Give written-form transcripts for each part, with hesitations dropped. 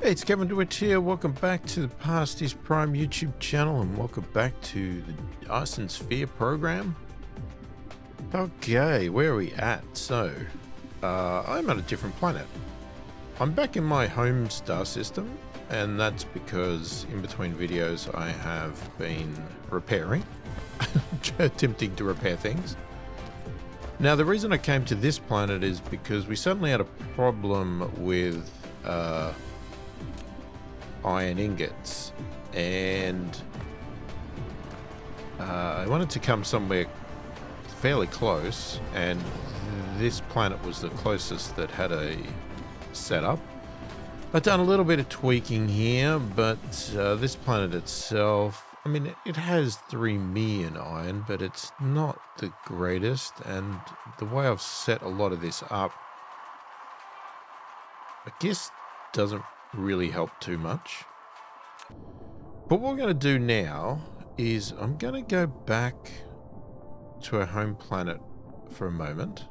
Hey, it's Kevin DeWitt here. Welcome back to the pasthisprime YouTube channel and welcome back to the Dyson Sphere Program. Okay, where are we at? So, I'm at a different planet. I'm back in my home star system, and that's because in between videos I have been repairing, attempting to repair things. Now, the reason I came to this planet is because we suddenly had a problem with iron ingots, and I wanted to come somewhere fairly close, and this planet was the closest that had a setup. I've done a little bit of tweaking here, but this planet itself, I mean, it has 3 million iron, but it's not the greatest, and the way I've set a lot of this up, I guess, doesn't really help too much. But what we're going to do now is I'm going to go back to our home planet for a moment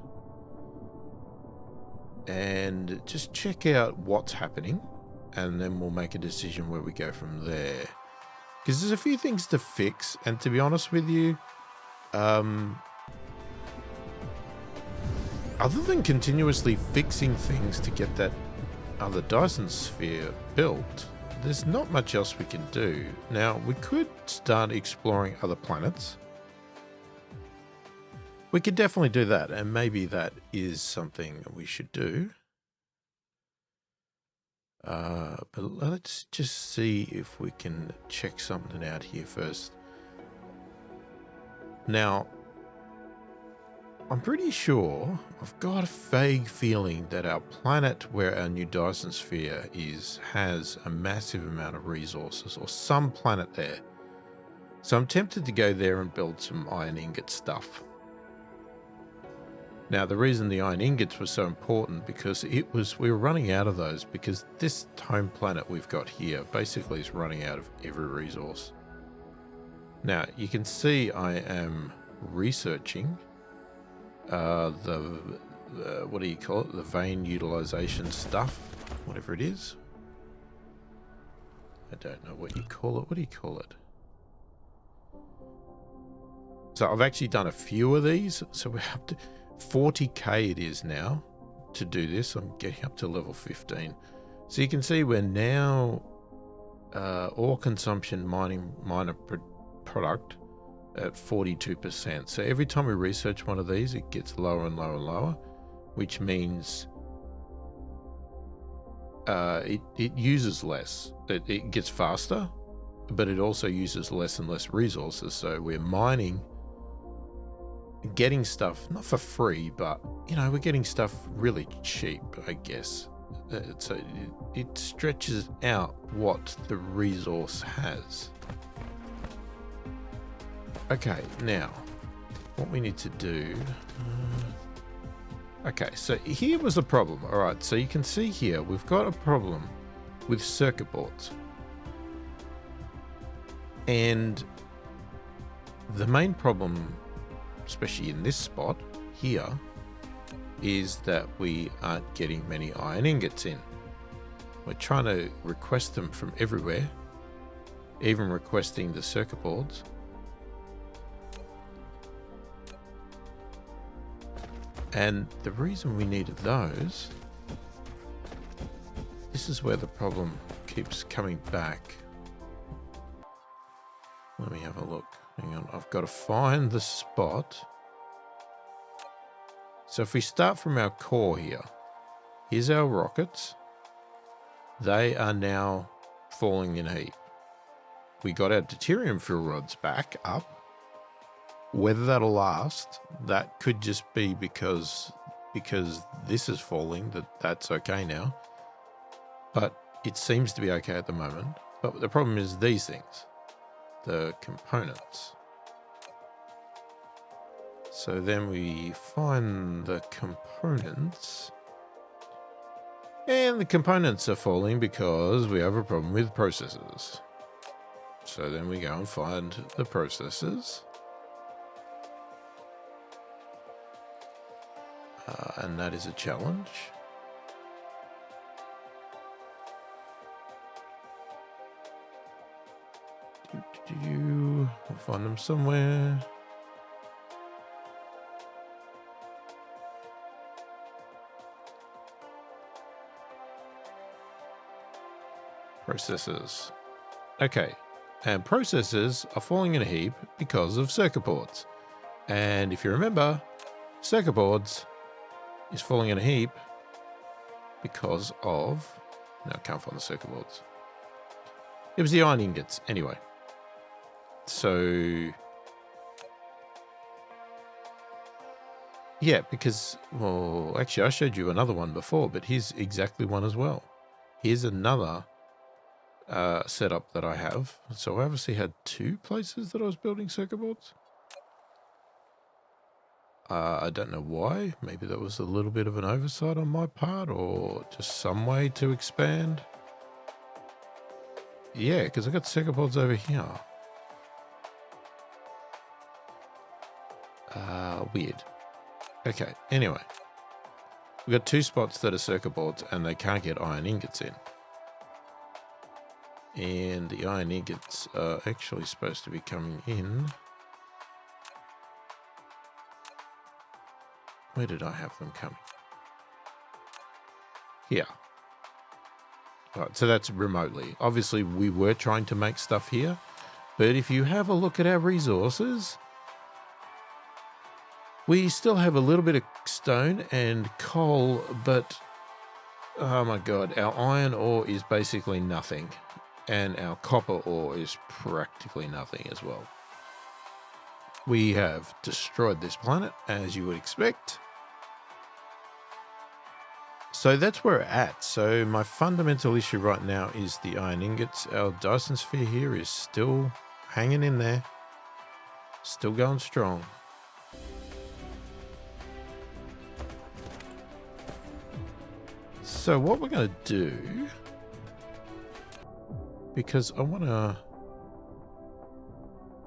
and just check out what's happening, and then we'll make a decision where we go from there. Because there's a few things to fix, and to be honest with you, other than continuously fixing things to get that other Dyson Sphere built, there's not much else we can do. Now, we could start exploring other planets. We could definitely do that, and maybe that is something we should do. But let's just see if we can check something out here first. Now, I'm pretty sure, I've got a vague feeling that our planet where our new Dyson Sphere is has a massive amount of resources, or some planet there. So I'm tempted to go there and build some iron ingot stuff. Now, the reason the iron ingots were so important because we were running out of those, because this home planet we've got here basically is running out of every resource. Now, you can see I am researching what do you call it? The vein utilization stuff, whatever it is. I don't know what you call it. What do you call it? So I've actually done a few of these. So we're up to 40k it is now to do this. I'm getting up to level 15. So you can see we're now ore consumption minor product at 42%. So every time we research one of these, it gets lower and lower and lower, which means it uses less. It gets faster, but it also uses less and less resources. So we're mining, getting stuff, not for free, but, you know, we're getting stuff really cheap, I guess. So it stretches out what the resource has. Okay, now, what we need to do... okay, so here was the problem. All right, so you can see here, we've got a problem with circuit boards. And the main problem, especially in this spot here, is that we aren't getting many iron ingots in. We're trying to request them from everywhere, even requesting the circuit boards. And the reason we needed those, this is where the problem keeps coming back. Let me have a look. Hang on, I've got to find the spot. So if we start from our core here, here's our rockets. They are now falling in heat. We got our deuterium fuel rods back up. Whether that'll last, that could just be because this is falling, that's okay now. But it seems to be okay at the moment. But the problem is these things, the components. So then we find the components, and the components are falling because we have a problem with processors. So then we go and find the processors. And that is a challenge. I'll find them somewhere. Processors. Okay, and processors are falling in a heap because of circuit boards. And if you remember, circuit boards is falling in a heap because of... No, I can't find the circuit boards. It was the iron ingots, anyway. So... yeah, because... well, actually, I showed you another one before, but here's exactly one as well. Here's another setup that I have. So I obviously had two places that I was building circuit boards. I don't know why. Maybe that was a little bit of an oversight on my part, or just some way to expand. Yeah, because I got circuit boards over here. Weird. Okay, anyway. We've got two spots that are circuit boards and they can't get iron ingots in. And the iron ingots are actually supposed to be coming in. Where did I have them coming? Here. Right, so that's remotely. Obviously, we were trying to make stuff here. But if you have a look at our resources, we still have a little bit of stone and coal, but oh my god, our iron ore is basically nothing. And our copper ore is practically nothing as well. We have destroyed this planet, as you would expect. So that's where we're at. So my fundamental issue right now is the iron ingots. Our Dyson Sphere here is still hanging in there. Still going strong. So what we're going to do, because I want to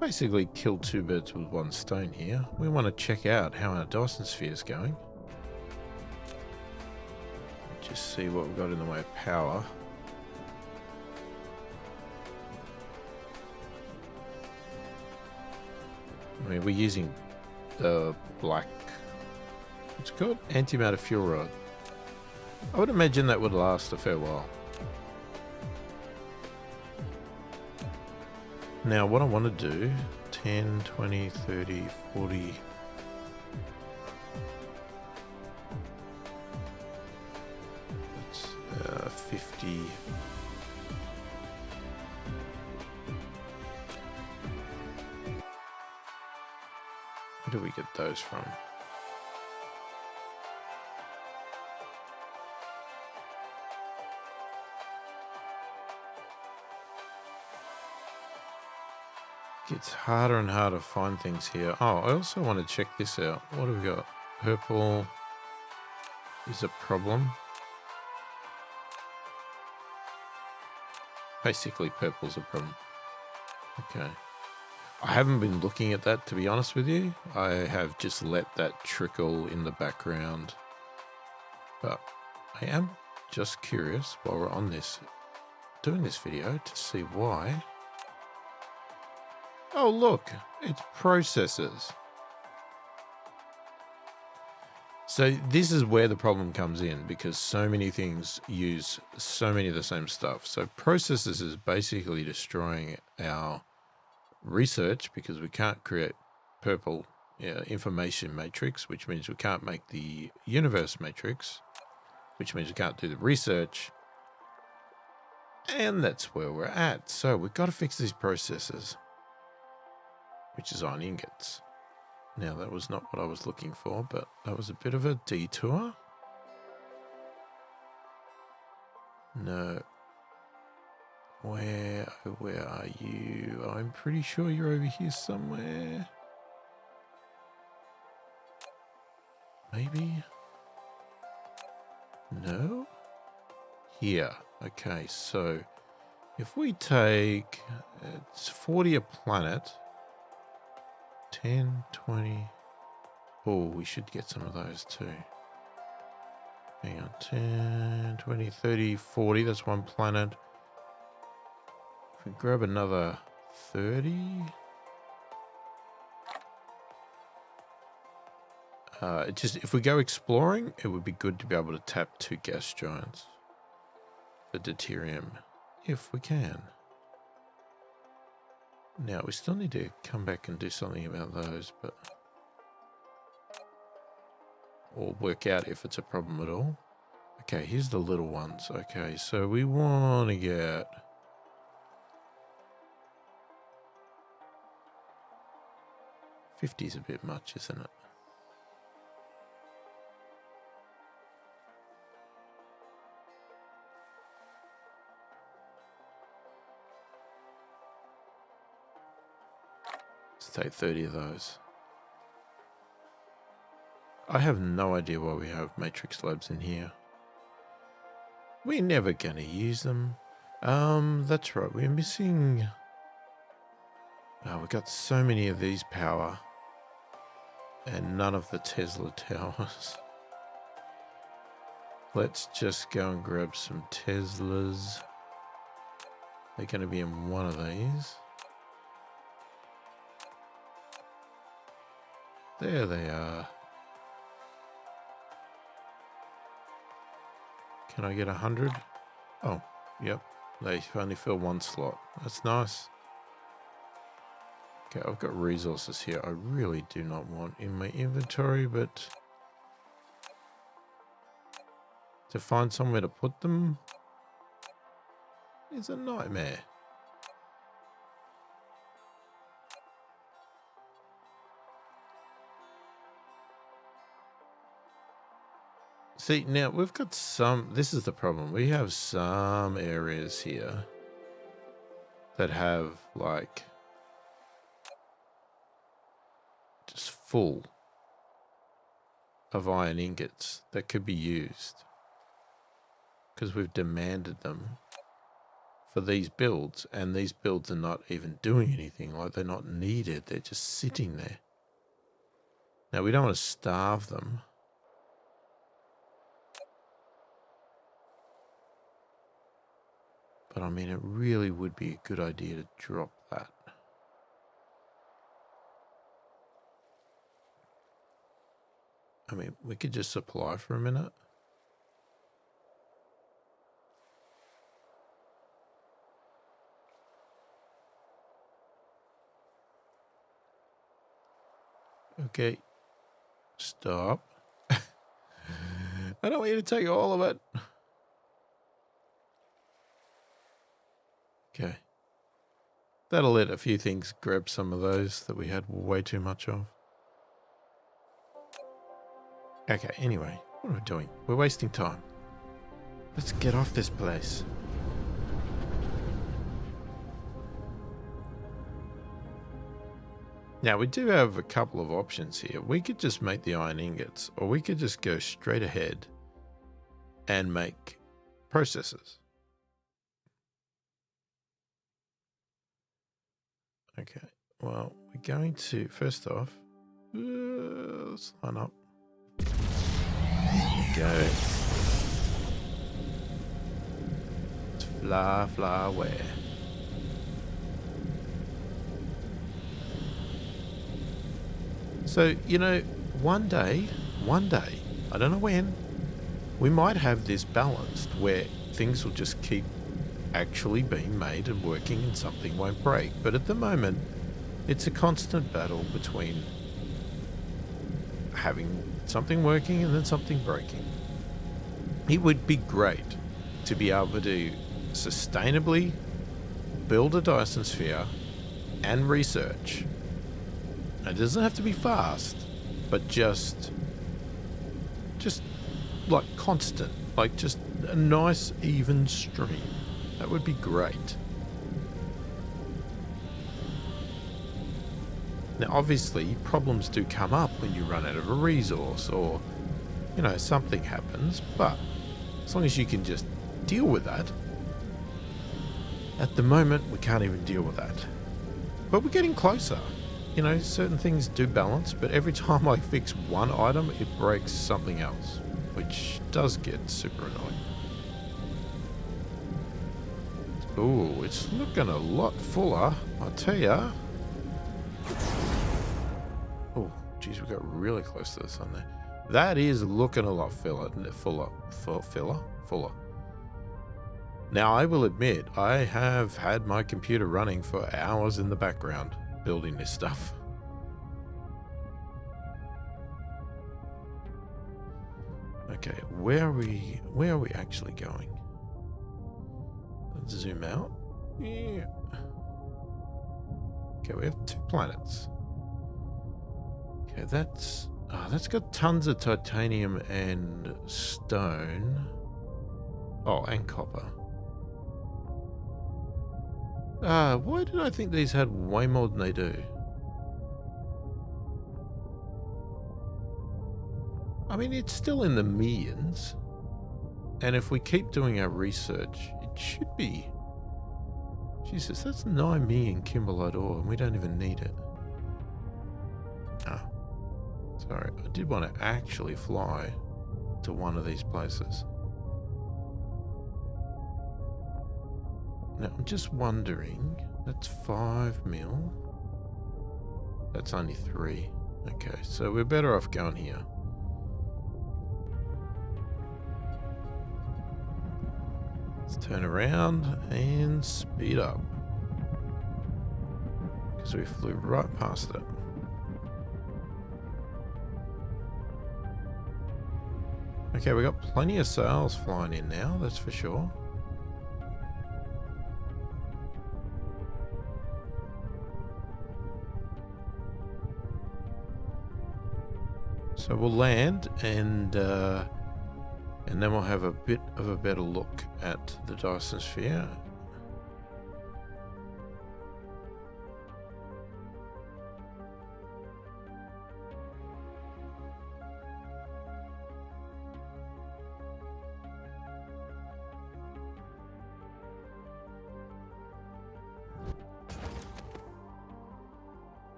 basically kill two birds with one stone here, we want to check out how our Dyson Sphere is going. Just see what we've got in the way of power. I mean, we're using the black, what's it called? Antimatter fuel rod. I would imagine that would last a fair while. Now, what I want to do, 10, 20, 30, 40... that's 50... Where do we get those from? It's harder and harder to find things here. Oh, I also want to check this out. What have we got? Purple is a problem. Basically, purple's a problem. Okay. I haven't been looking at that, to be honest with you. I have just let that trickle in the background. But I am just curious, while we're on this, doing this video, to see why. Oh, look, it's processors. So this is where the problem comes in, because so many things use so many of the same stuff. So processors is basically destroying our research because we can't create purple information matrix, which means we can't make the universe matrix, which means we can't do the research. And that's where we're at. So we've got to fix these processors, which is iron ingots. Now, that was not what I was looking for, but that was a bit of a detour. No. Where are you? I'm pretty sure you're over here somewhere. Maybe? No? Here. Okay, so if we take, it's 40 a planet. 10, 20. Oh, we should get some of those too. Hang on. 10, 20, 30, 40. That's one planet. If we grab another 30. If we go exploring, it would be good to be able to tap 2 gas giants for deuterium, if we can. Now, we still need to come back and do something about those, but... or work out if it's a problem at all. Okay, here's the little ones. Okay, so we want to get... 50's a bit much, isn't it? Let's take 30 of those. I have no idea why we have matrix labs in here. We're never going to use them. That's right, we're missing... oh, we've got so many of these power. And none of the Tesla towers. Let's just go and grab some Teslas. They're going to be in one of these. There they are. Can I get 100? Oh, yep. They only fill one slot. That's nice. Okay, I've got resources here I really do not want in my inventory, but to find somewhere to put them is a nightmare. See, now we've got some, this is the problem. We have some areas here that have like just full of iron ingots that could be used because we've demanded them for these builds, and these builds are not even doing anything. Like, they're not needed, they're just sitting there. Now, we don't want to starve them. But I mean, it really would be a good idea to drop that. I mean, we could just supply for a minute. Okay. Stop. I don't want you to take all of it. Okay. That'll let a few things grab some of those that we had way too much of. Okay, anyway, what are we doing? We're wasting time. Let's get off this place. Now, we do have a couple of options here. We could just make the iron ingots, or we could just go straight ahead and make processors. Okay, well, we're going to, first off, let's line up. Go. Let's fly away. So, you know, one day, I don't know when, we might have this balanced where things will just keep actually being made and working and something won't break. But at the moment, it's a constant battle between having something working and then something breaking. It would be great to be able to sustainably build a Dyson Sphere and research. It doesn't have to be fast, but just like constant, like just a nice even stream. That would be great. Now, obviously, problems do come up when you run out of a resource or, you know, something happens, but as long as you can just deal with that. At the moment, we can't even deal with that. But we're getting closer. You know, certain things do balance, but every time I fix one item, it breaks something else, which does get super annoying. Ooh, it's looking a lot fuller, I tell ya. Oh, geez, we got really close to the sun there. That is looking a lot fuller. Now, I will admit, I have had my computer running for hours in the background building this stuff. Okay, where are we actually going? Let's zoom out. Yeah. Okay, we have 2 planets. Okay, that's got tons of titanium and stone. Oh, and copper. Why did I think these had way more than they do? I mean, it's still in the millions. And if we keep doing our research, it should be... Jesus, that's 9 million kimberlite ore, and we don't even need it. Ah, sorry. I did want to actually fly to one of these places. Now, I'm just wondering, that's 5 mil. That's only 3. Okay, so we're better off going here. Let's turn around and speed up. Because we flew right past it. Okay, we got plenty of sails flying in now, that's for sure. So we'll land and then we'll have a bit of a better look at the Dyson Sphere.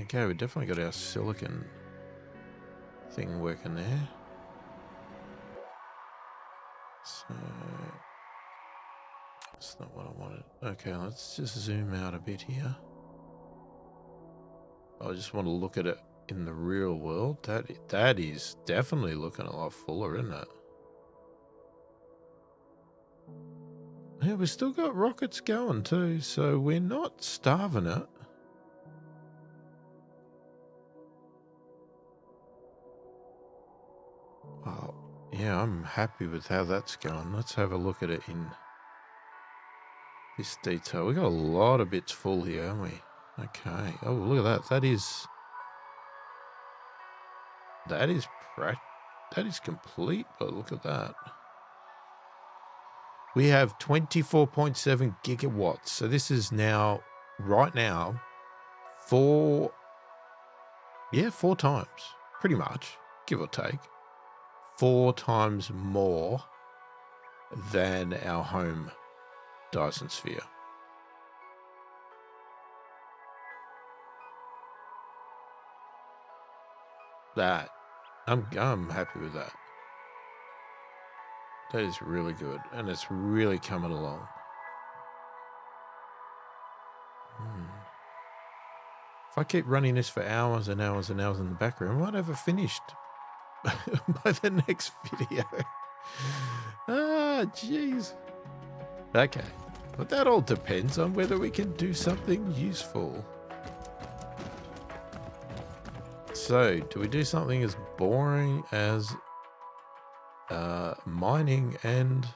Okay, we definitely got our silicon thing working there. So that's not what I wanted. Okay, let's just zoom out a bit here. I just want to look at it in the real world. That is definitely looking a lot fuller, isn't it? Yeah, we've still got rockets going too, so we're not starving it. Well, yeah, I'm happy with how that's going. Let's have a look at it in this detail. We got a lot of bits full here, haven't we? Okay. Oh, look at that. That is complete, but look at that. We have 24.7 gigawatts. So this is now, right now, 4 times, pretty much, give or take, 4 times more than our home Dyson Sphere. That, I'm happy with that. That is really good, and it's really coming along. If I keep running this for hours and hours and hours in the background, I might have it finished by the next video. Ah, jeez. Okay, but that all depends on whether we can do something useful. So, do we do something as boring as mining and...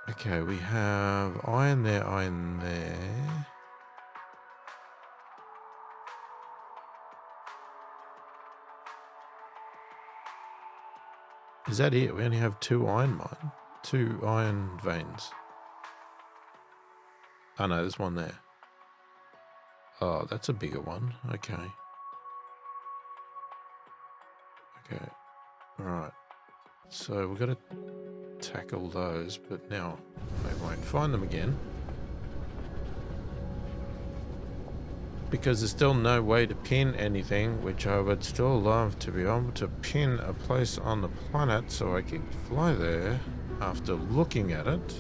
Okay, we have iron there, iron there. Is that it? We only have 2 iron veins. Oh no, there's one there. Oh, that's a bigger one. Okay. Okay. Alright. So we've got to tackle those, but now I won't find them again. because there's still no way to pin anything, which I would still love to be able to pin a place on the planet so I can fly there after looking at it.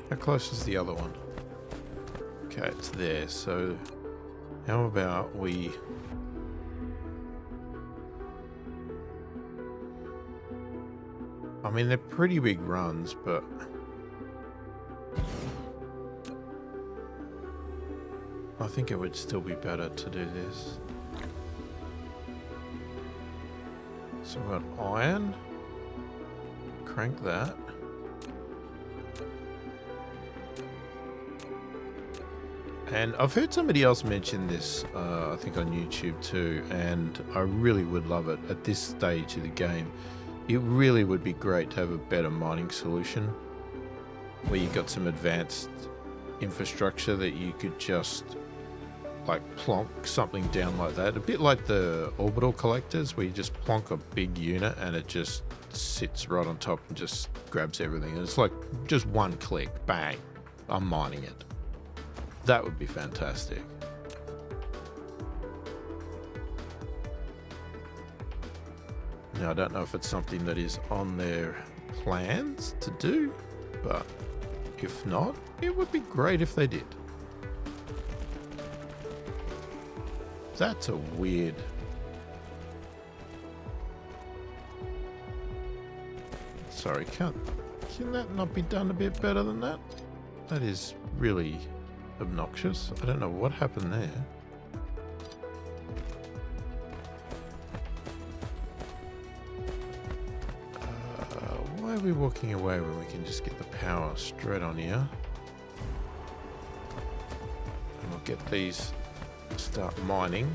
How close is the other one? Okay, it's there. So how about we... I mean, they're pretty big runs, but... I think it would still be better to do this. So we've got iron. Crank that. And I've heard somebody else mention this, I think on YouTube too, and I really would love it at this stage of the game. It really would be great to have a better mining solution where you got some advanced infrastructure that you could just like plonk something down like that. A bit like the orbital collectors where you just plonk a big unit and it just sits right on top and just grabs everything. And it's like just one click, bang, I'm mining it. That would be fantastic. Now, I don't know if it's something that is on their plans to do, but if not, it would be great if they did. That's a weird... Sorry, can that not be done a bit better than that? That is really obnoxious. I don't know what happened there. Why are we walking away when we can just get the power straight on here? And we'll get these, start mining.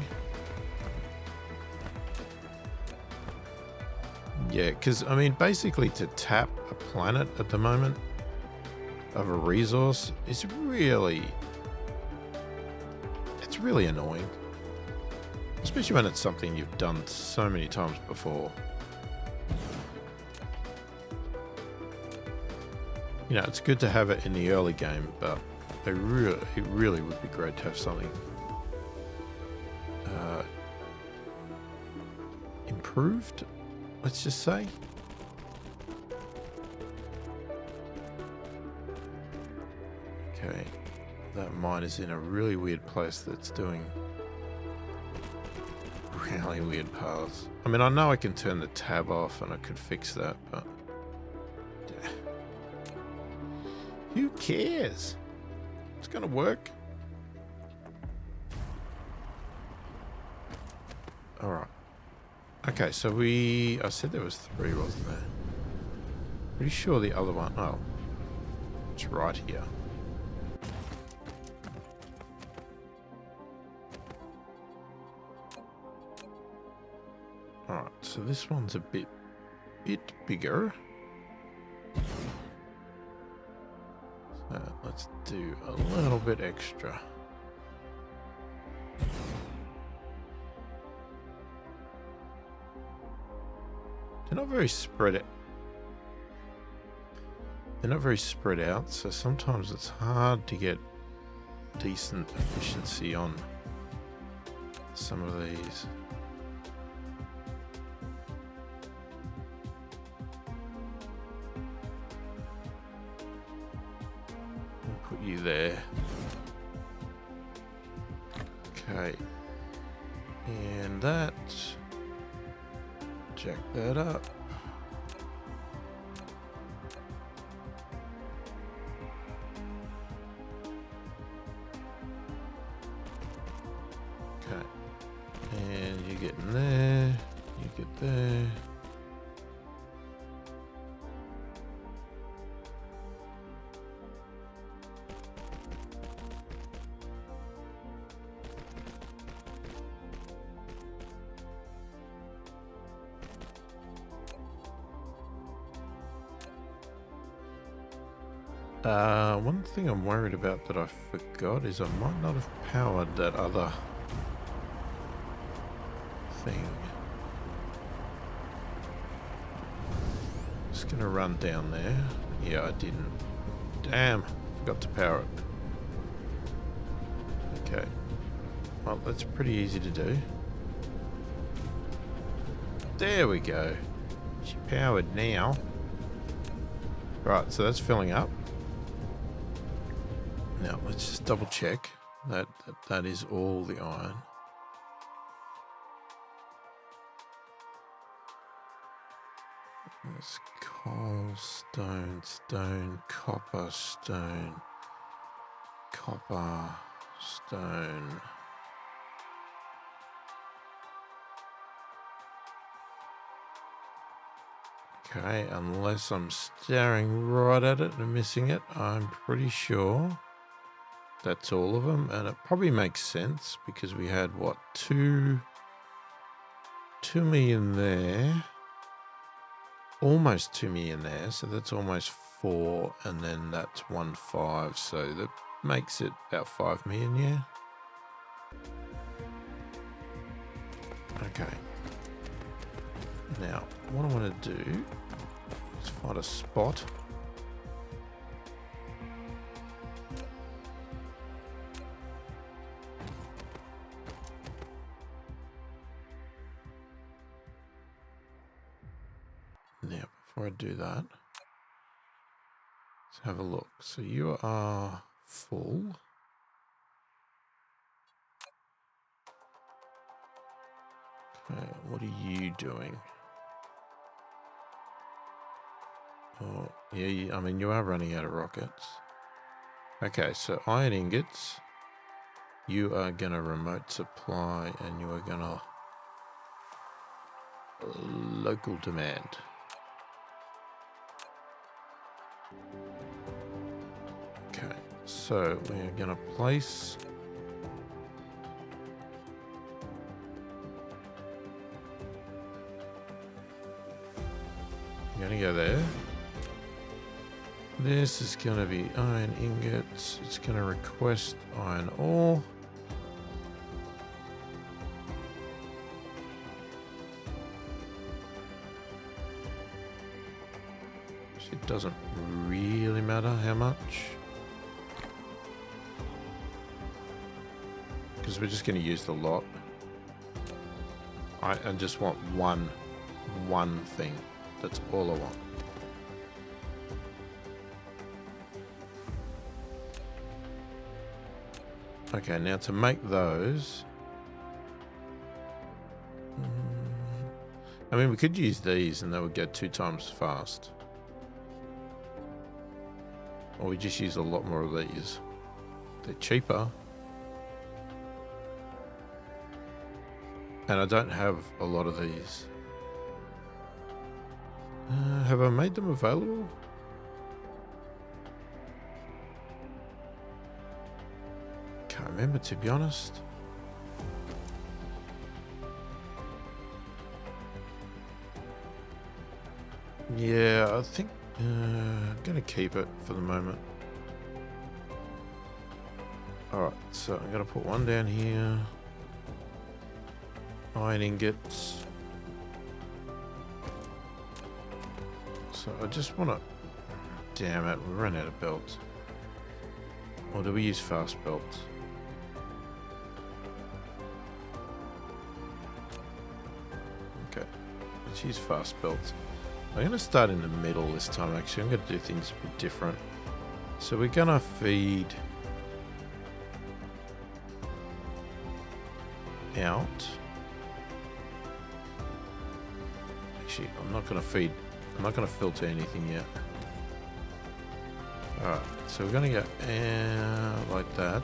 Yeah, because, I mean, basically to tap a planet at the moment of a resource is really... It's really annoying. Especially when it's something you've done so many times before. You know, it's good to have it in the early game, but it really would be great to have something improved, let's just say. Okay, that mine is in a really weird place that's doing really weird paths. I mean, I know I can turn the tab off and I could fix that, but who cares? It's gonna work. Alright. Okay, so I said there was 3, wasn't there? Pretty sure the other one, oh, it's right here. Alright, so this one's a bit bigger. So let's do a little bit extra. They're not very spread out, so sometimes it's hard to get decent efficiency on some of these. I'll put you there. Okay. And that. Check that up. Okay. And you get in there. You get there. One thing I'm worried about that I forgot is I might not have powered that other thing. Just gonna run down there. Yeah, I didn't Damn, forgot to power it. Okay. Well, that's pretty easy to do. There we go. She powered now. Right, so that's filling up. Now, let's just double check that is all the iron. There's coal, stone, stone, copper, stone, copper, stone. Okay, unless I'm staring right at it and missing it, I'm pretty sure that's all of them. And it probably makes sense because we had, what, 2 million there. Almost 2 million there, so that's almost 4, and then that's 1.5, so that makes it about 5 million, yeah? Okay. Now, what I want to do is find a spot. Now, before I do that, let's have a look. So you are full. Okay, what are you doing? Oh, yeah, I mean, you are running out of rockets. Okay, so iron ingots. You are going to remote supply, and you are going to local demand. Okay, so we're going to place I'm going to go there. This is going to be iron ingots. It's going to request iron ore. It doesn't really matter how much, because we're just going to use the lot. I just want one thing. That's all I want. Okay, now to make those, I mean, we could use these and they would go 2 times fast. Or we just use a lot more of these. They're cheaper. And I don't have a lot of these. Have I made them available? Can't remember, to be honest. Yeah, I think I'm going to keep it for the moment. Alright, so I'm going to put one down here. Iron ingots. So I just want to... Damn it, we ran out of belts. Or do we use fast belts? Okay, let's use fast belts. I'm going to start in the middle this time, actually. I'm going to do things a bit different. So we're going to feed out. Actually, I'm not going to filter anything yet. Alright, so we're going to go like that.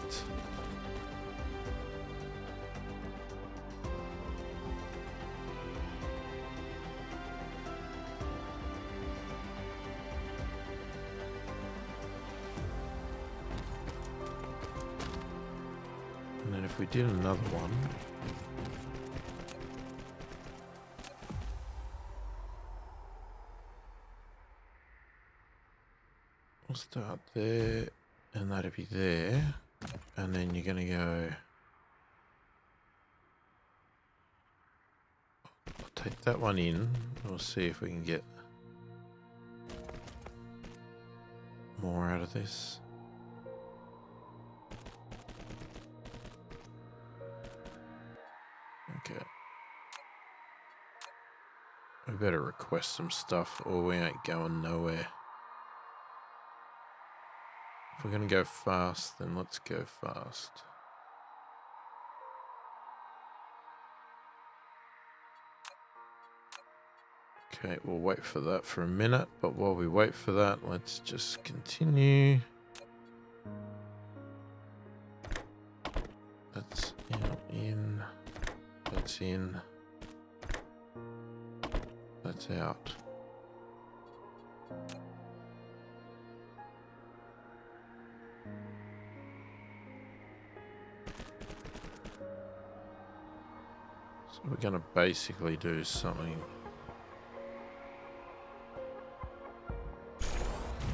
And then if we did another one, we'll start there, and that'll be there, and then you're going to go, I'll take that one in, we'll see if we can get more out of this. Okay. We better request some stuff or we ain't going nowhere. If we're going to go fast, then let's go fast. Okay, we'll wait for that for a minute, but while we wait for that, let's just continue. That's in, that's in, that's out. So we're going to basically do something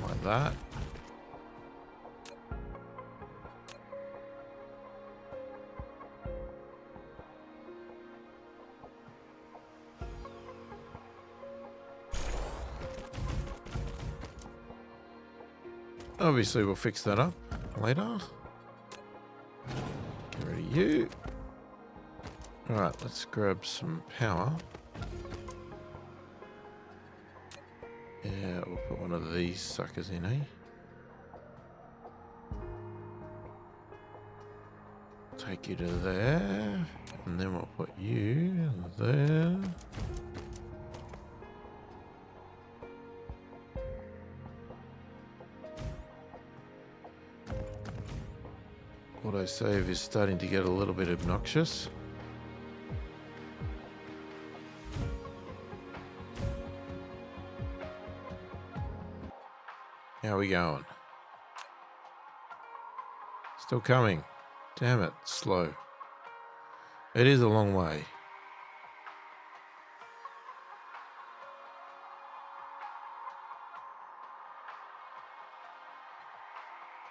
like that. Obviously, we'll fix that up later. Get rid of you. Alright, let's grab some power. Yeah, we'll put one of these suckers in, eh? Take you to there. And then we'll put you there. Autosave is starting to get a little bit obnoxious. How are we going? Still coming. Damn it, slow. It is a long way.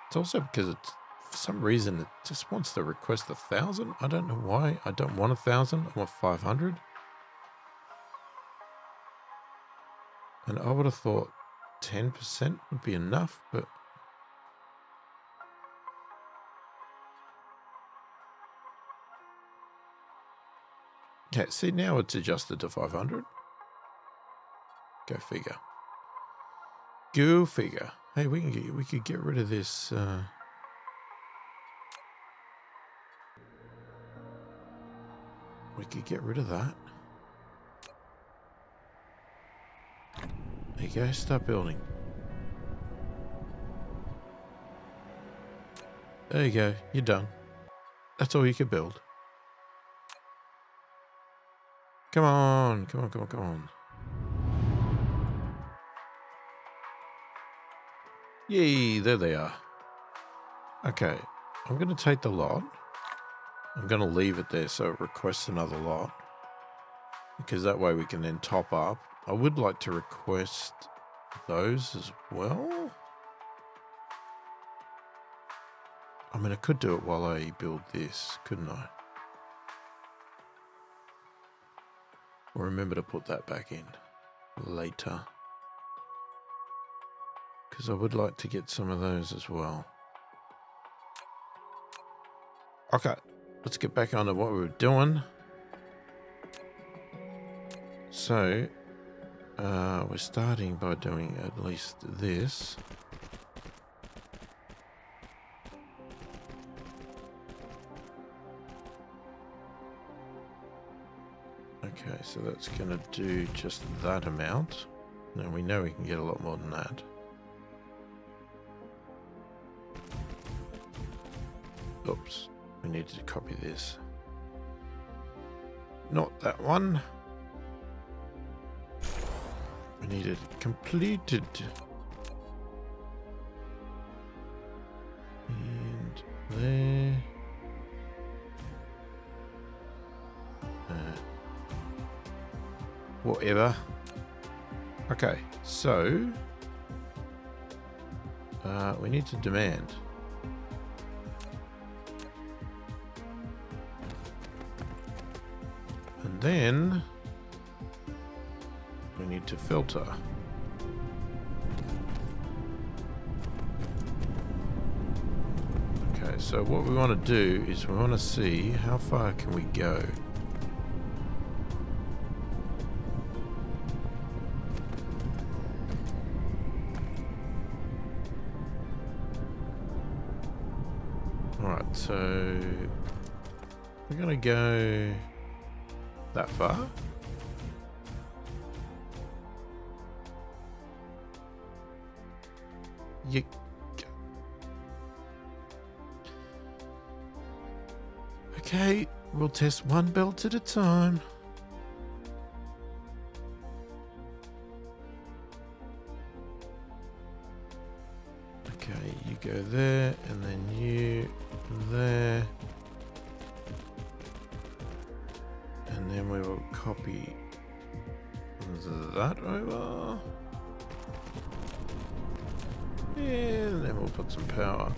It's also because it's, for some reason, it just wants to request 1,000. I don't know why. I don't want 1,000. I want 500. And I would have thought 10% would be enough, but yeah, see, now it's adjusted to 500. Go figure. Go figure. Hey, we could get rid of this. We could get rid of that. There you go. Start building. There you go. You're done. That's all you could build. Come on. Come on, come on, come on. Yay, there they are. Okay, I'm going to take the lot. I'm going to leave it there so it requests another lot. Because that way we can then top up. I would like to request those as well. I mean, I could do it while I build this, couldn't I? Or remember to put that back in later. Because I would like to get some of those as well. Okay, let's get back onto what we were doing. So, we're starting by doing at least this. Okay, so that's going to do just that amount. Now we know we can get a lot more than that. Oops, we needed to copy this. Not that one. We need it completed. And there. Whatever. Okay, so we need to demand. And then we need to filter. so what we want to do is we want to see how far can we go. Alright, so we're going to go that far. You... Okay, we'll test one belt at a time. Okay, you go there, and then you there. And then we will copy that over. And then we'll put some power.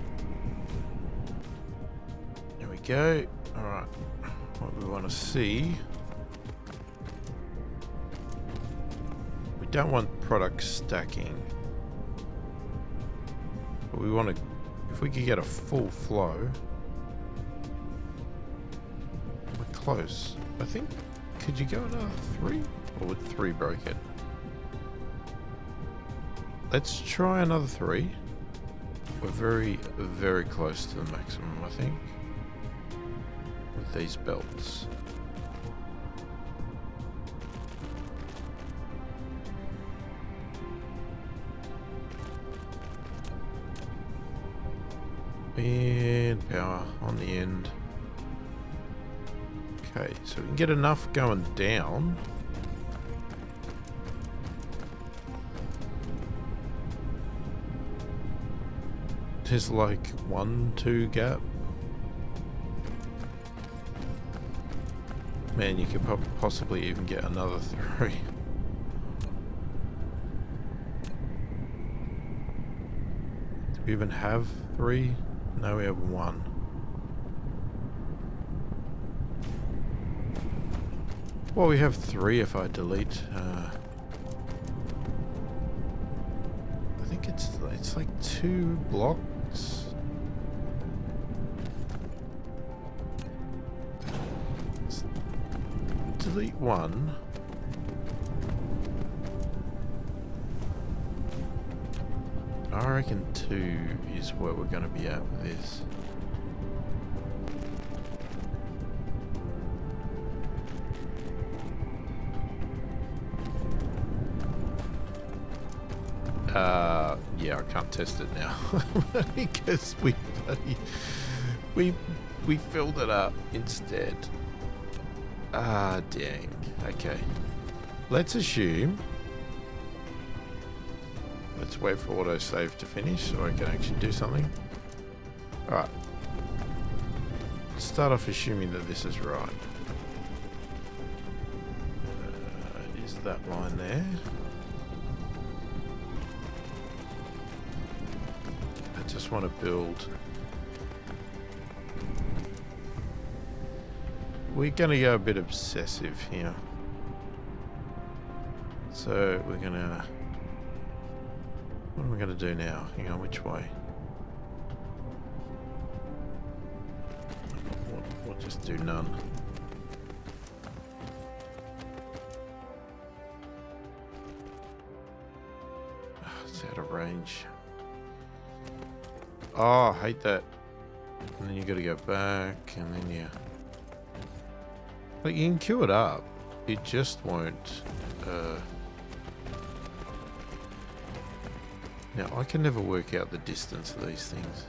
There we go. Alright. What we want to see. We don't want product stacking. But we want to, if we could get a full flow. We're close. I think, could you go another 3? Or would 3 break it? Let's try another 3. We're very, very close to the maximum, I think. With these belts. And power on the end. Okay, so we can get enough going down. There's like 1-2 gap. Man, you could possibly even get another 3. Do we even have 3? No, we have 1. Well, we have 3 if I delete. I think it's like 2 blocks. Let's delete 1. I reckon 2 is where we're going to be at with this. Yeah, I can't test it now because we filled it up instead. Ah, dang. Okay, let's assume. Let's wait for autosave to finish so I can actually do something. All right. Let's start off assuming that this is right. It is that line there. I just want to build. We're going to go a bit obsessive here. So we're going to... What am I going to do now? Hang on, which way? We'll just do none. Oh, it's out of range. Oh, I hate that. And then you got to go back, and then you... Like, you can queue it up. It just won't... Now, I can never work out the distance of these things.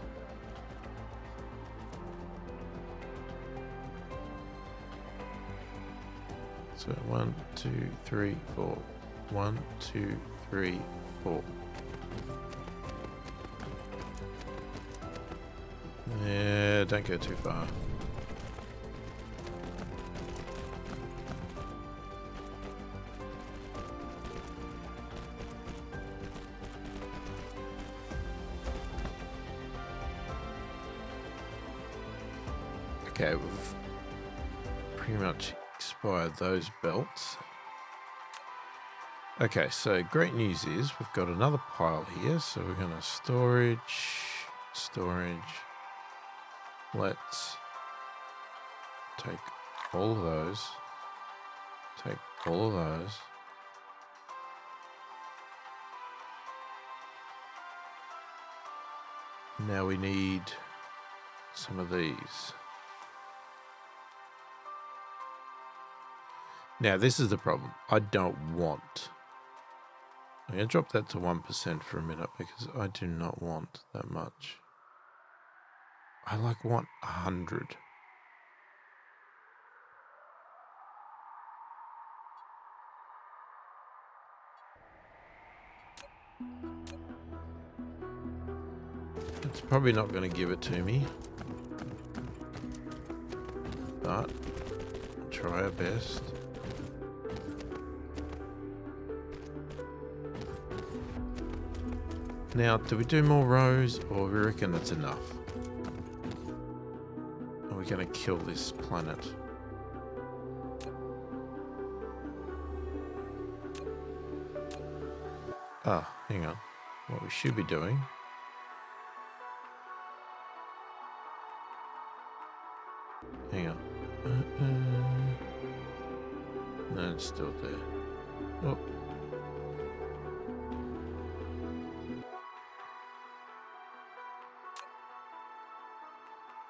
So 1, 2, 3, 4. 1, 2, 3, 4. Yeah, don't go too far. Okay, we've pretty much expired those belts. Okay, so great news is we've got another pile here. So we're going to storage. Let's take all of those. Take all of those. Now we need some of these. Now this is the problem. I don't want. I'm going to drop that to 1% for a minute because I do not want that much. I want 100. It's probably not going to give it to me, but we'll try our best. Now, do we do more rows, or we reckon that's enough? Are we going to kill this planet? Ah, hang on. What we should be doing. Hang on. No, it's still there. Oh.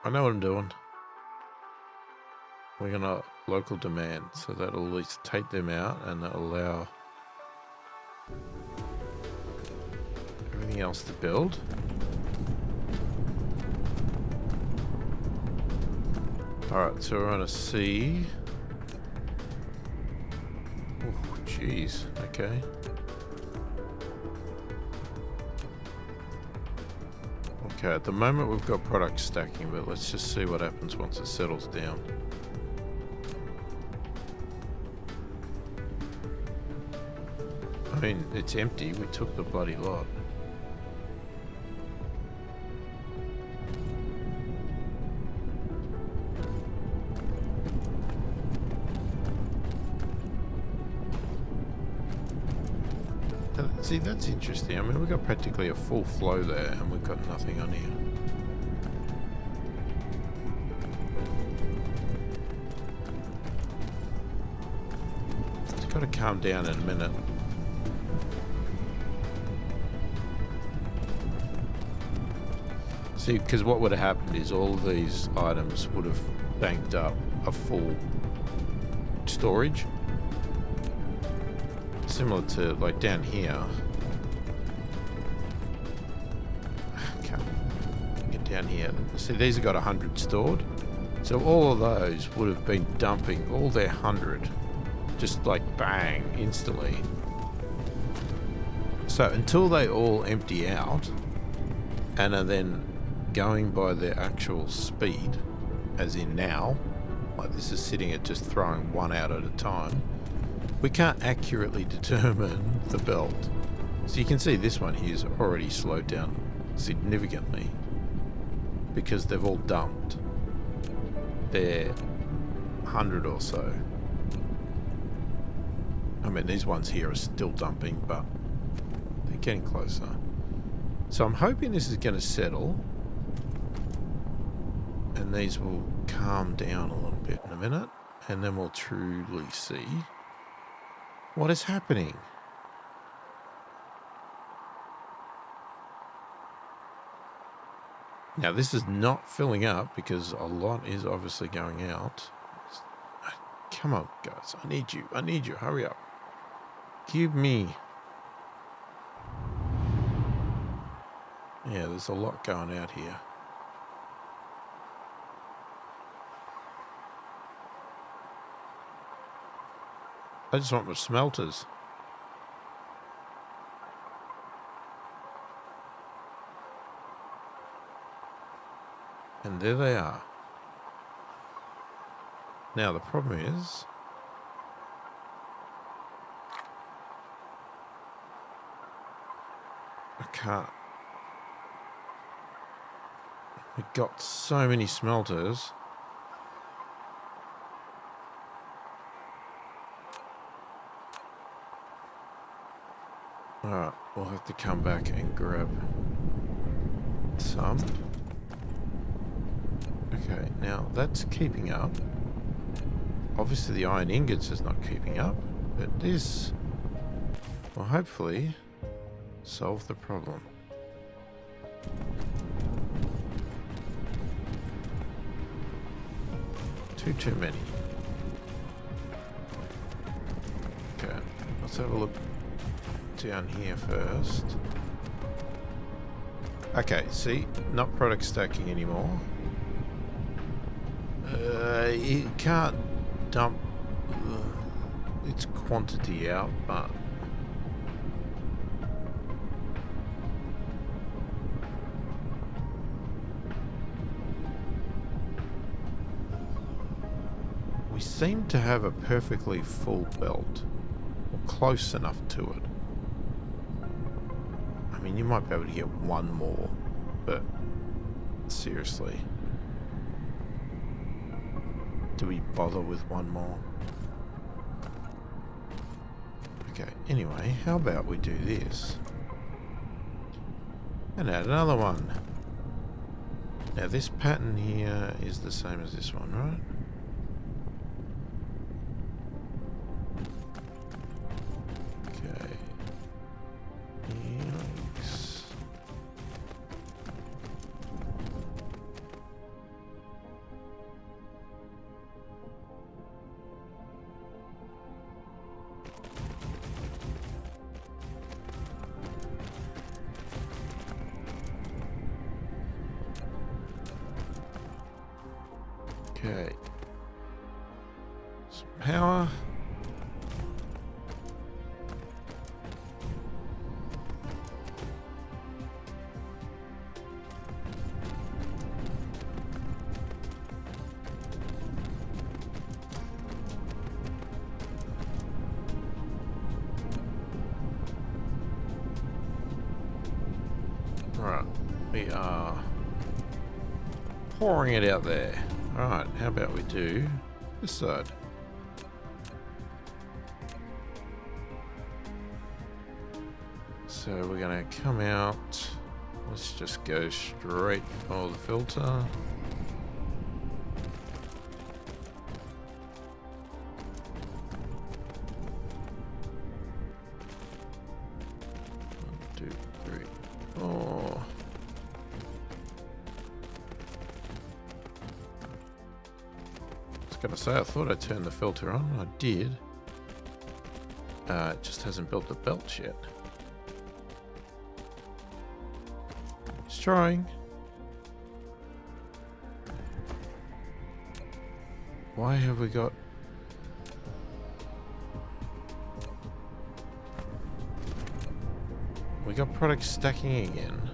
I know what I'm doing. We're going to local demand, so that'll at least take them out and that'll allow everything else to build. Alright, so we're on a C. Oh, jeez. Okay. Okay, at the moment we've got product stacking, but let's just see what happens once it settles down. I mean, it's empty. We took the bloody lot. See, that's interesting. I mean, we've got practically a full flow there, and we've got nothing on here. It's got to calm down in a minute. See, because what would have happened is all of these items would have banked up a full storage. Similar to like down here. Can't get down here. See, these have got 100 stored. So all of those would have been dumping all their 100 just like bang instantly. So until they all empty out and are then going by their actual speed, as in now, like this is sitting at just throwing one out at a time, we can't accurately determine the belt. So you can see this one here is already slowed down significantly because they've all dumped their 100 or so. I mean, these ones here are still dumping, but they're getting closer. So I'm hoping this is going to settle and these will calm down a little bit in a minute, and then we'll truly see what is happening. Now this is not filling up because a lot is obviously going out. Come on guys, I need you, hurry up. Give me. Yeah, there's a lot going out here. I just want my smelters. And there they are. Now the problem is, I can't. We've got so many smelters. Alright, we'll have to come back and grab some. Okay, now that's keeping up. Obviously the iron ingots is not keeping up, but this will hopefully solve the problem. Too many. Okay, let's have a look down here first. Okay, see, not product stacking anymore. You can't dump its quantity out, but we seem to have a perfectly full belt, or close enough to it. I mean, you might be able to get one more, but seriously. Do we bother with one more? Okay, anyway, how about we do this? And add another one. Now this pattern here is the same as this one, right? Okay. Yikes. Okay. Some power. Right. We are pouring it out there. Alright, how about we do this side? So we're going to come out. Let's just go straight for the filter. Gonna say, I thought I turned the filter on. I did. It just hasn't built the belt yet. It's trying. Why have we got... We got product stacking again.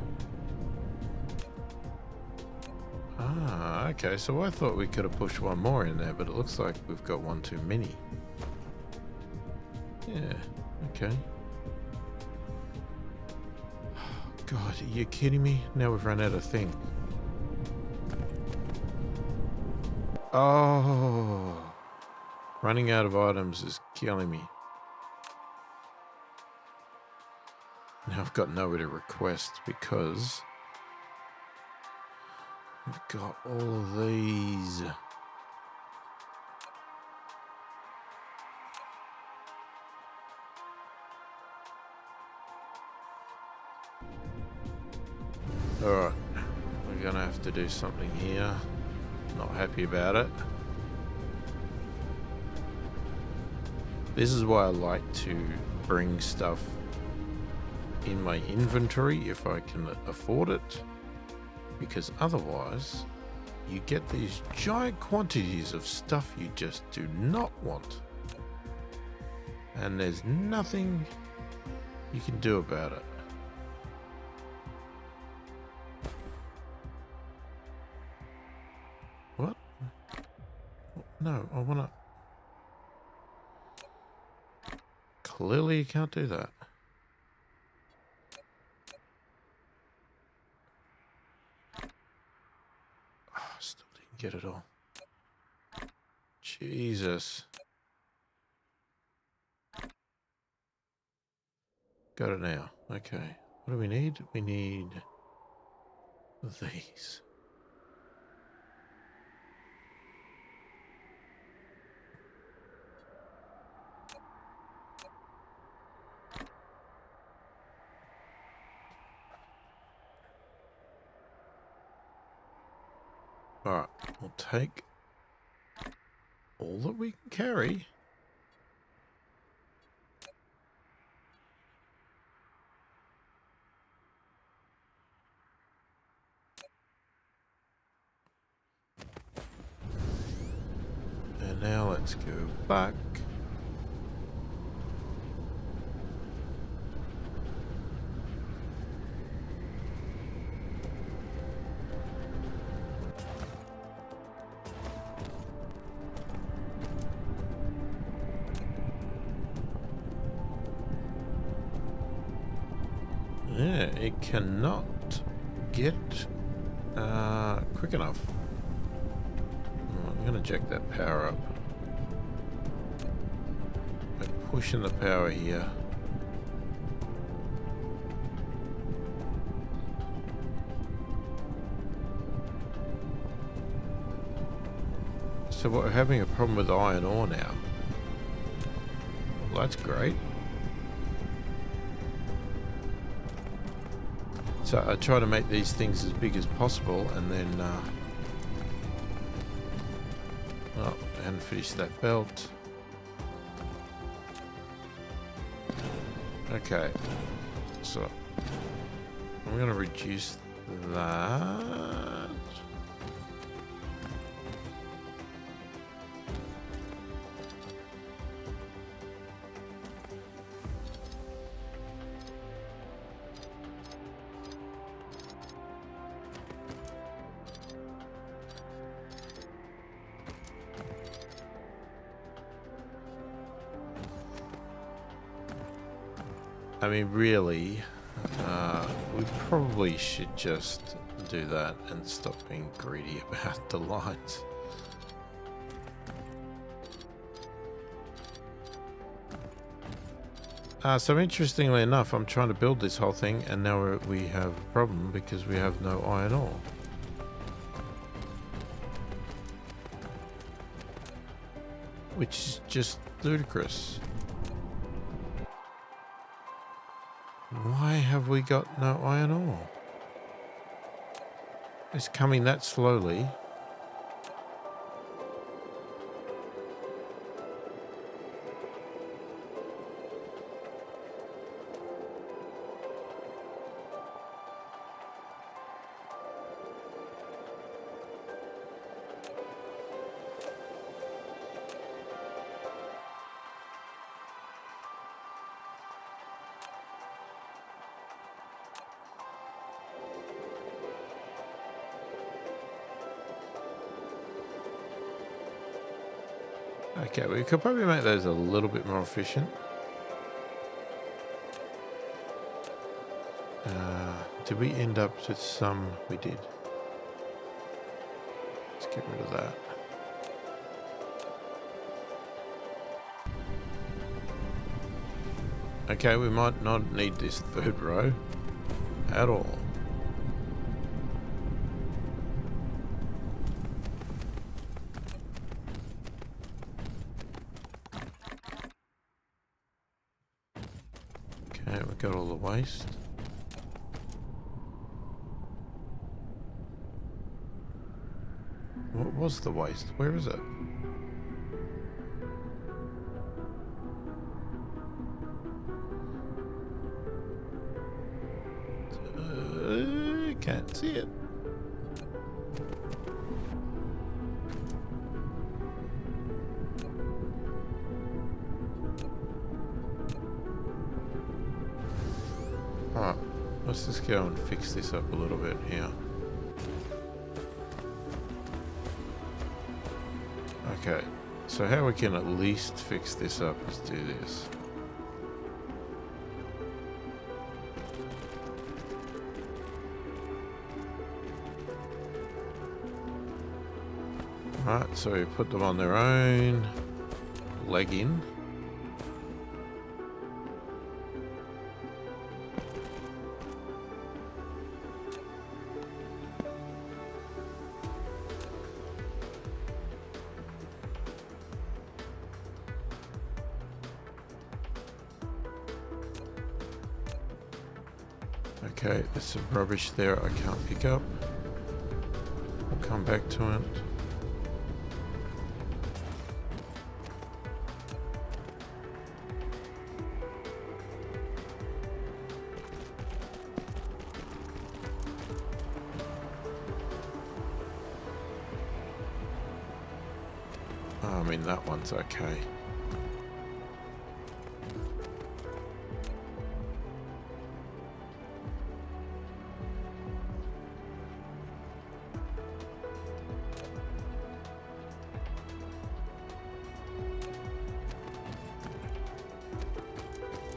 Ah, okay, so I thought we could have pushed one more in there, but it looks like we've got one too many. Yeah, okay. God, are you kidding me? Now we've run out of thing. Oh, running out of items is killing me. Now I've got nowhere to request because we've got all of these. Alright, we're gonna have to do something here. Not happy about it. This is why I like to bring stuff in my inventory if I can afford it, because otherwise you get these giant quantities of stuff you just do not want, and there's nothing you can do about it. What? No, I wanna... Clearly you can't do that. Oh, still didn't get it all. Jesus. Got it now. Okay. What do we need? We need these. Alright, we'll take all that we can carry. And now let's go back. Yeah, it cannot get quick enough. I'm going to jack that power up. By pushing the power here. So we're having a problem with iron ore now. Well, that's great. So I try to make these things as big as possible, and then oh, I hadn't finished that belt. Okay, so I'm going to reduce that. I mean, really, we probably should just do that and stop being greedy about the lines. So interestingly enough, I'm trying to build this whole thing, and now we have a problem because we have no iron ore. Which is just ludicrous. Why have we got no iron ore? It's coming that slowly. Okay, we could probably make those a little bit more efficient. Did we end up with some? We did. Let's get rid of that. Okay, we might not need this third row at all. Okay, we got all the waste. What was the waste? Where is it? Can't see it. Alright, let's just go and fix this up a little bit here. Okay, so how we can at least fix this up is do this. Alright, so we put them on their own legging. Okay, there's some rubbish there I can't pick up. We'll come back to it. I mean, that one's okay.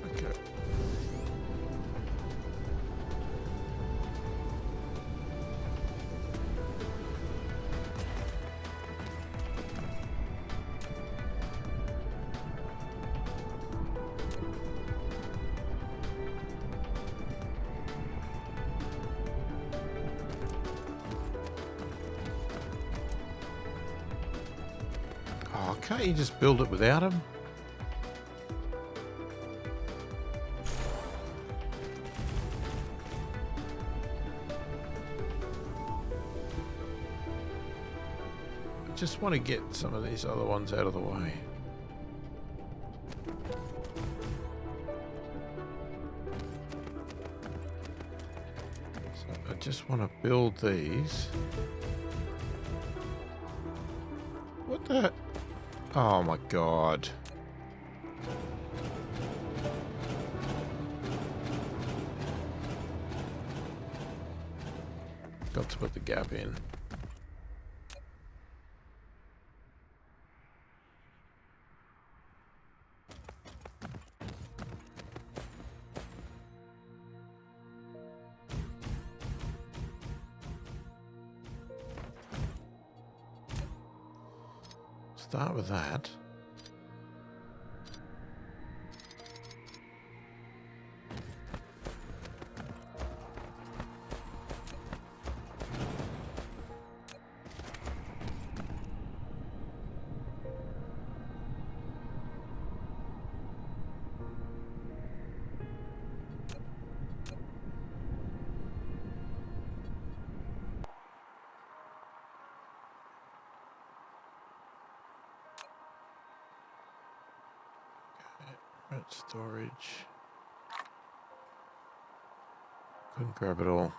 Okay. Oh, can't you just build it without him? I just want to get some of these other ones out of the way. So I just want to build these. What the? Oh my god. Got to put the gap in. Start with that. Right, storage. Couldn't grab it all.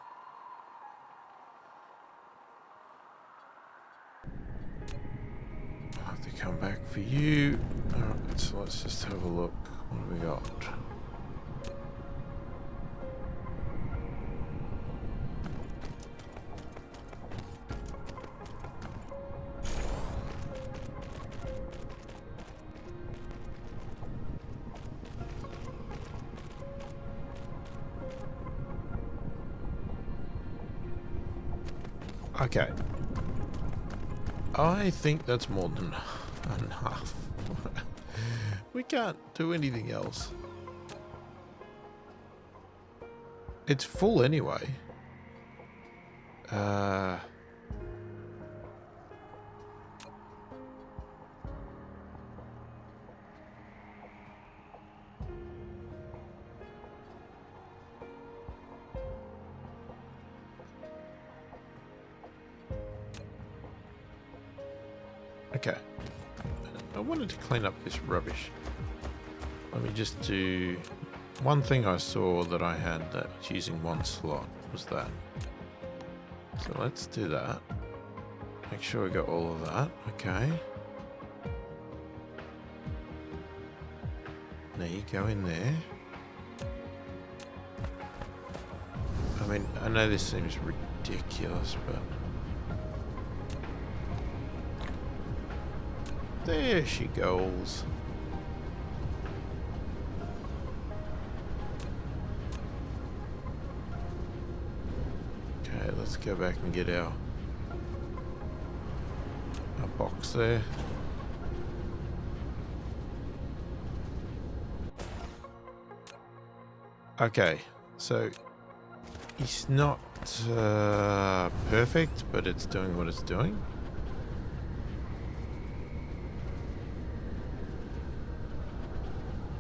I'll have to come back for you. Alright, so let's just have a look. What do we got? Okay. I think that's more than enough. We can't do anything else. It's full anyway. Okay. I wanted to clean up this rubbish. Let me just do... One thing I saw that I had that was using one slot was that. So let's do that. Make sure we got all of that. Okay. Now you go in there. I mean, I know this seems ridiculous, but... There she goes. Okay, let's go back and get our box there. Okay, so it's not perfect, but it's doing what it's doing.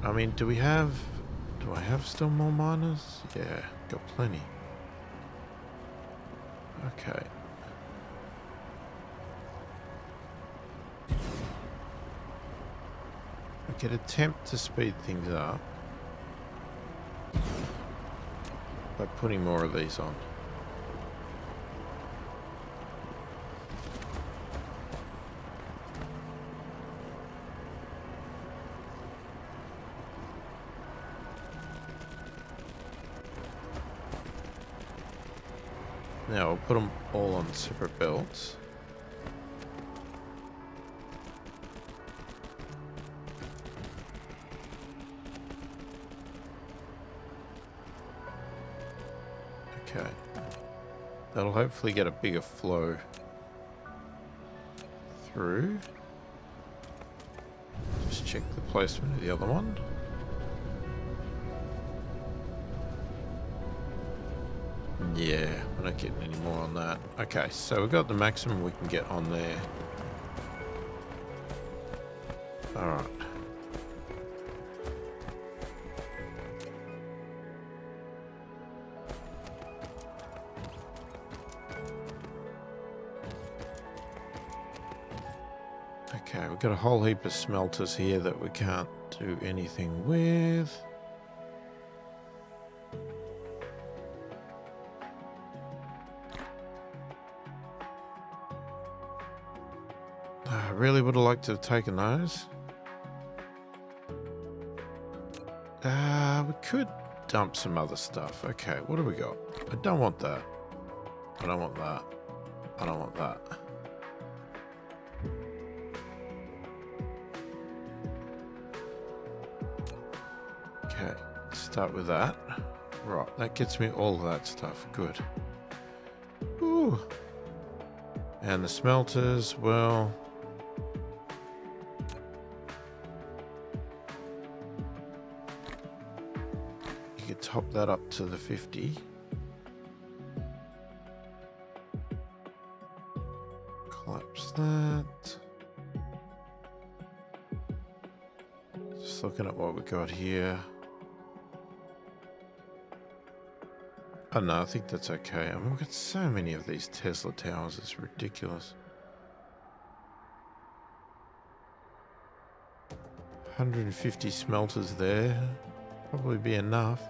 I mean, do I have still more miners? Yeah, got plenty. Okay. We could attempt to speed things up by putting more of these on. Now we'll put them all on separate belts. Okay. That'll hopefully get a bigger flow through. Just check the placement of the other one. Yeah, we're not getting any more on that. Okay, so we've got the maximum we can get on there. Alright. Okay, we've got a whole heap of smelters here that we can't do anything with. I really would have liked to have taken those. We could dump some other stuff. Okay, what do we got? I don't want that. I don't want that. I don't want that. Okay, let's start with that. Right, that gets me all of that stuff. Good. Ooh. And the smelters, well... you could top that up to the 50. Collapse that. Just looking at what we got here. Oh no, I think that's okay. I mean, we've got so many of these Tesla towers, it's ridiculous. 150 smelters there. Probably be enough.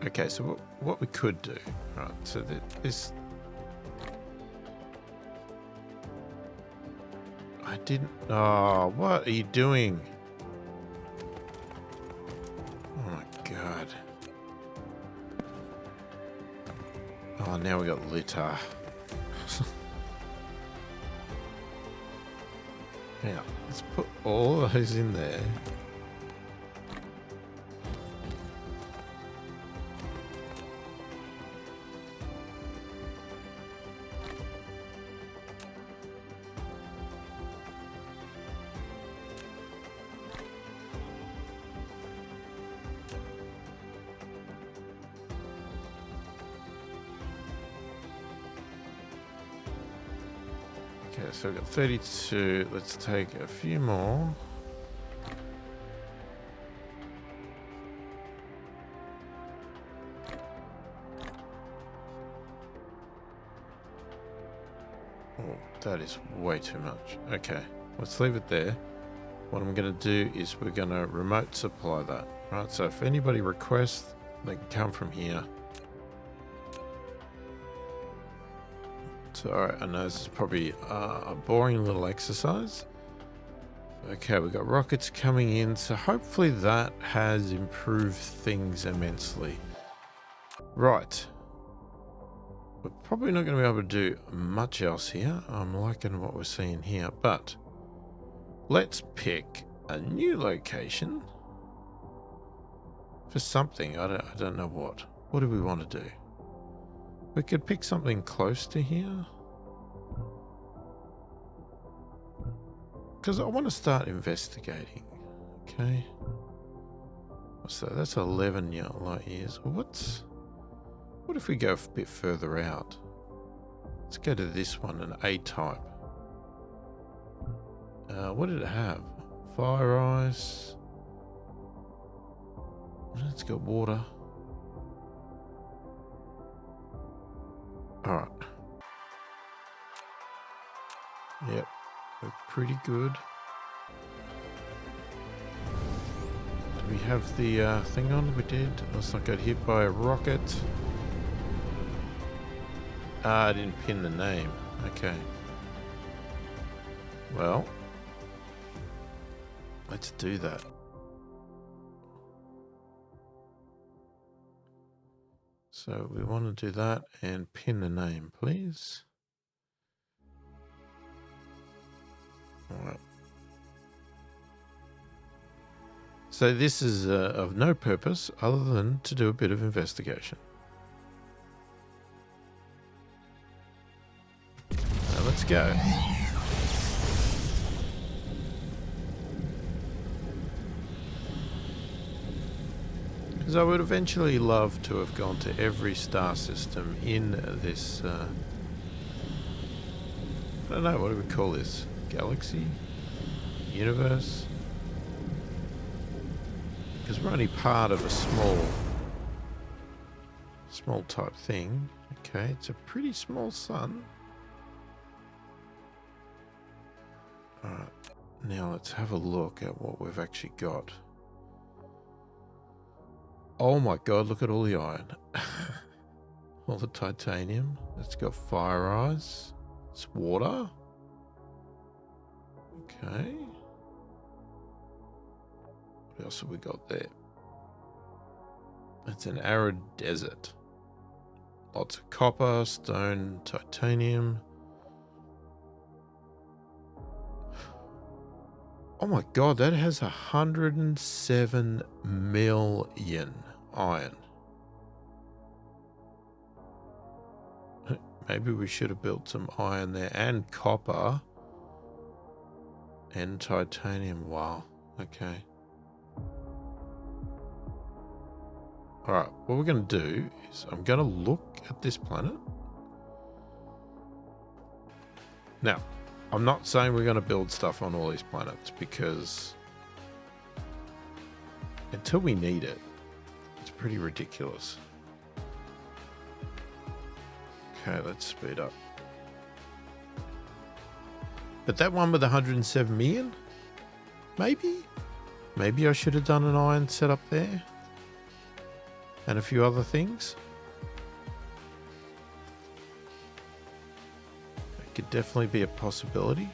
Okay, so what we could do, right, so that this... I didn't... Oh, what are you doing? Oh my god. Oh, now we got litter. Now, let's put all those in there. Okay, so we've got 32. Let's take a few more. Oh, that is way too much. Okay, let's leave it there. What I'm going to do is we're going to remote supply that. Right, so if anybody requests, they can come from here. So, alright, I know this is probably a boring little exercise. Okay, we've got rockets coming in, so hopefully that has improved things immensely. Right. We're probably not going to be able to do much else here. I'm liking what we're seeing here, but let's pick a new location for something. I don't know what. What do we want to do? We could pick something close to here. Because I want to start investigating. Okay. So that's 11 light years. What if we go a bit further out? Let's go to this one, an A-type. What did it have? Fire ice. It's got water. All right. Yep, we're pretty good. Do we have the thing on? We did. Let's not get hit by a rocket. Ah, I didn't pin the name. Okay. Well, let's do that. So we want to do that and pin the name, please. All right. So this is of no purpose other than to do a bit of investigation. Now let's go. Because I would eventually love to have gone to every star system in this, I don't know, what do we call this? Galaxy? Universe? Because we're only part of a small type thing. Okay, it's a pretty small sun. Alright, now let's have a look at what we've actually got. Oh my god, look at all the iron. All the titanium. It's got fire eyes. It's water. Okay. What else have we got there? It's an arid desert. Lots of copper, stone, titanium. Oh my god, that has 107 million iron. Maybe we should have built some iron there and copper and titanium. Wow. Okay. Alright, what we're going to do is I'm going to look at this planet. Now, I'm not saying we're going to build stuff on all these planets because until we need it, it's pretty ridiculous. Okay, let's speed up. But that one with 107 million? Maybe? Maybe I should have done an iron setup there. And a few other things. It could definitely be a possibility.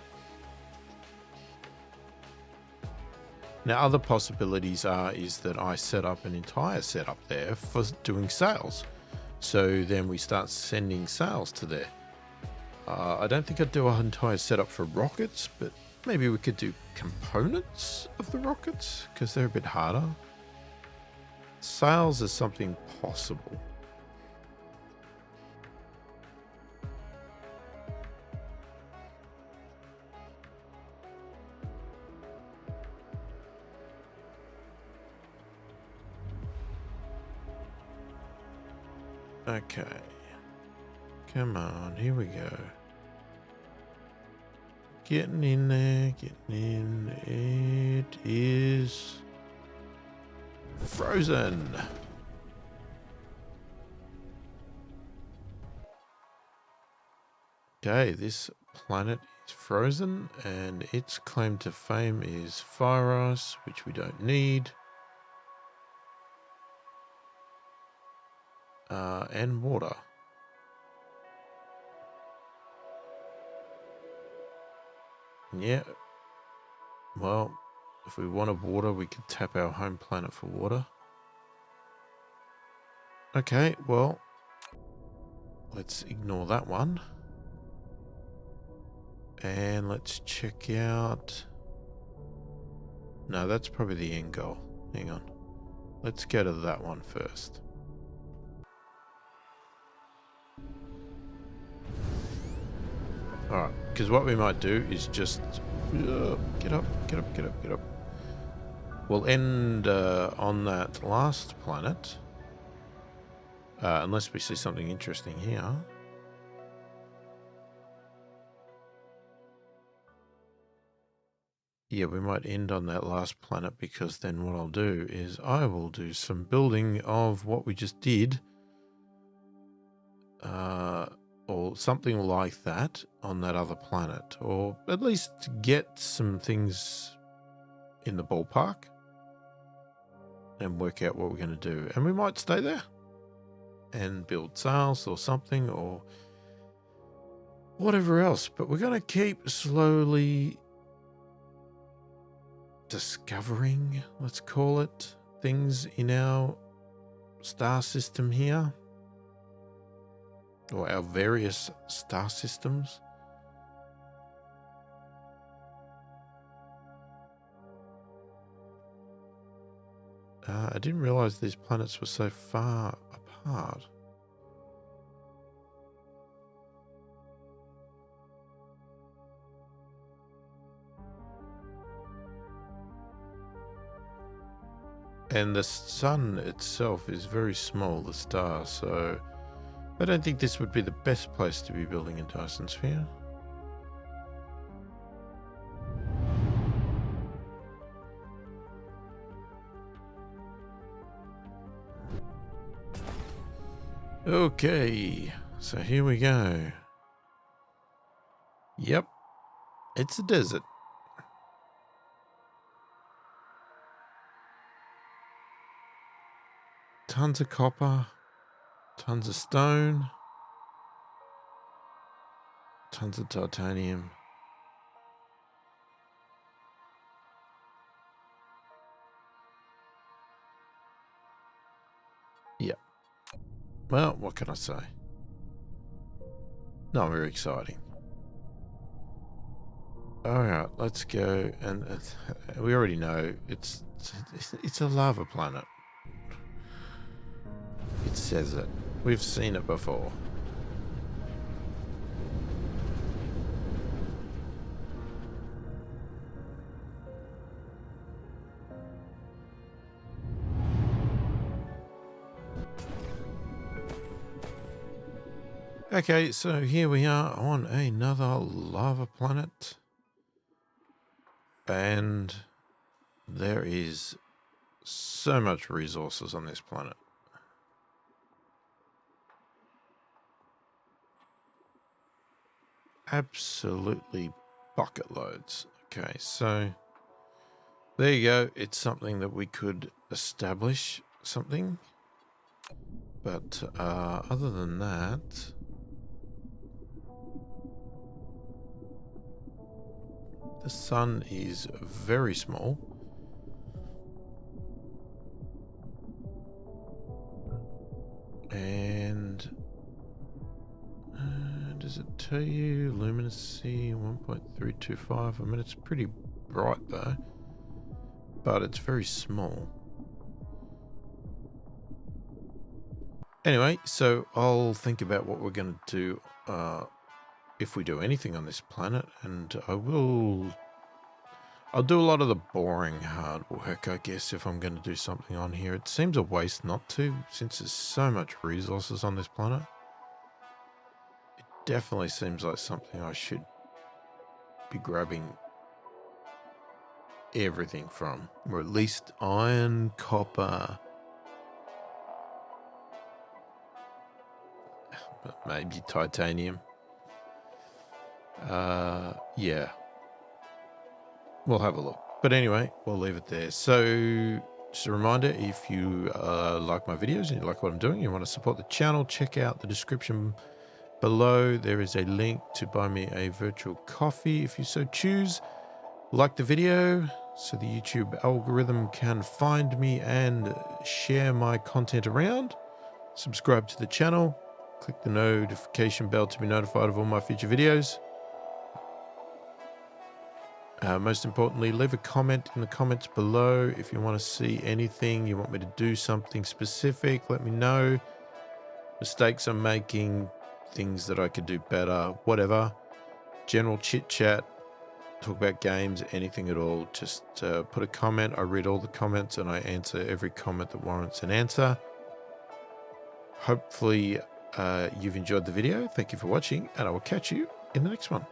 Now, other possibilities is that I set up an entire setup there for doing sales. So then we start sending sales to there. I don't think I'd do an entire setup for rockets, but maybe we could do components of the rockets because they're a bit harder. Sales is something possible. Okay. Come on, here we go. Getting in there, getting in. It is frozen. Okay, this planet is frozen and its claim to fame is fire ice, which we don't need. And water. Yeah. Well, if we wanted water, we could tap our home planet for water. Okay, well, let's ignore that one. And let's check out... No, that's probably the end goal. Hang on. Let's go to that one first. Alright, because what we might do is just... get up, get up, get up, get up. We'll end on that last planet. Unless we see something interesting here. Yeah, we might end on that last planet because then what I'll do is I will do some building of what we just did or something like that on that other planet, or at least get some things in the ballpark and work out what we're going to do. And we might stay there and build sails or something or whatever else. But we're going to keep slowly discovering, let's call it, things in our star system here, or our various star systems. I didn't realize these planets were so far apart. And the sun itself is very small, the star, so I don't think this would be the best place to be building a Dyson Sphere. Okay, so here we go. Yep, it's a desert. Tons of copper, tons of stone, tons of titanium. Yep. Well, what can I say? Not very exciting. All right, let's go. And we already know it's a lava planet. It says it. We've seen it before. Okay, so here we are on another lava planet. And there is so much resources on this planet. Absolutely bucket loads. Okay, so there you go. It's something that we could establish something. But other than that, the sun is very small. And does it tell you luminosity 1.325? I mean, it's pretty bright though, but it's very small. Anyway, so I'll think about what we're going to do if we do anything on this planet, and I'll do a lot of the boring hard work, I guess, if I'm going to do something on here. It seems a waste not to, since there's so much resources on this planet. It definitely seems like something I should be grabbing everything from, or at least iron, copper, maybe titanium. Yeah. We'll have a look. But anyway, we'll leave it there. So just a reminder, if you like my videos and you like what I'm doing, you want to support the channel, check out the description below. There is a link to buy me a virtual coffee if you so choose. Like the video so the YouTube algorithm can find me and share my content around. Subscribe to the channel. Click the notification bell to be notified of all my future videos. Most importantly, leave a comment in the comments below. If you want to see anything, you want me to do something specific, let me know. Mistakes I'm making, things that I could do better, whatever. General chit chat, talk about games, anything at all. Just put a comment. I read all the comments and I answer every comment that warrants an answer. Hopefully you've enjoyed the video. Thank you for watching, and I will catch you in the next one.